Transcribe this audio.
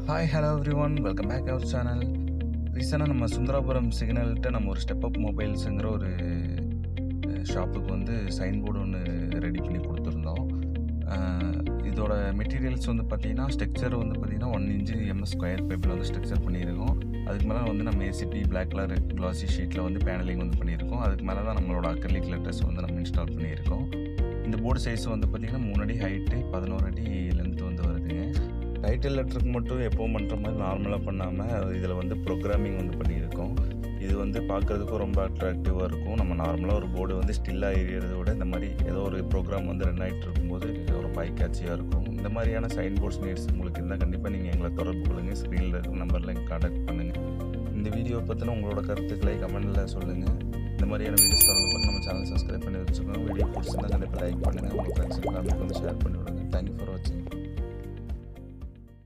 Hi hello everyone welcome back our channel. ரீசெண்டாக நம்ம சுந்தராபுரம் சிக்னல்கிட்ட நம்ம ஒரு ஸ்டெப் அப் மொபைல்ஸுங்கிற ஒரு ஷாப்புக்கு வந்து சைன் போர்டு ஒன்று ரெடி பண்ணி கொடுத்துருந்தோம். இதோட மெட்டீரியல்ஸ் வந்து பார்த்திங்கன்னா ஸ்ட்ரக்சர் வந்து பார்த்திங்கன்னா 1 இன்ச்சு MS ஸ்கொயர் பேப்பரில் வந்து ஸ்ட்ரக்சர் பண்ணியிருக்கோம். அதுக்கு மேலே வந்து நம்ம ஏசிபி பிளாக் கலர் க்ளாசி ஷீட்டில் வந்து பேனலிங் வந்து பண்ணியிருக்கோம். அதுக்கு மேலே தான் நம்மளோட அக்ரிலிக் லெட்டர்ஸ் வந்து நம்ம இன்ஸ்டால் பண்ணியிருக்கோம். இந்த போர்டு சைஸ் வந்து பார்த்திங்கன்னா 3 அடி ஹைட்டு, 11 அடி லென்த் வந்து வருதுங்க. டைட்டில் லெட்டருக்கு மட்டும் எப்போவும் பண்ணுற மாதிரி நார்மலாக பண்ணாமல் இதில் வந்து ப்ரோக்ராமிங் வந்து பண்ணியிருக்கோம். இது வந்து பார்க்குறதுக்கும் ரொம்ப அட்ராக்டிவாக இருக்கும். நம்ம நார்மலாக ஒரு போர்டு வந்து ஸ்டில்லாக எரியறத விட இந்த மாதிரி ஏதோ ஒரு ப்ரோக்ராம் வந்து ரன் ஆகிட்டு இருக்கும்போது ரொம்ப ஐக்காட்சியாக இருக்கும். இந்த மாதிரியான சைன் போர்ட்ஸ் நீட்ஸ் உங்களுக்கு இருந்தால் கண்டிப்பாக நீங்கள் எங்களை தொடர்பு கொள்ளுங்கள். ஸ்க்ரீனில் இருக்கிற நம்பரில் எங்கள் கான்டாக்ட் பண்ணுங்கள். இந்த வீடியோ பற்றின உங்களோட கருத்துக்களை கமெண்டில் சொல்லுங்கள். இந்த மாதிரியான வீடியோஸ் தொடர்ந்து பார்த்து நம்ம சேனல் சப்ஸ்கிரைப் பண்ணி வச்சுக்கோங்க. வீடியோ பிடிச்சிருந்தா கண்டிப்பாக லைக் பண்ணுங்கள். உங்கள் ஃப்ரெண்ட்ஸுக்கு ஃபேமிலிக்கு வந்து ஷேர் பண்ணி விடுங்க. தேங்க்யூ ஃபார் வாட்சிங்.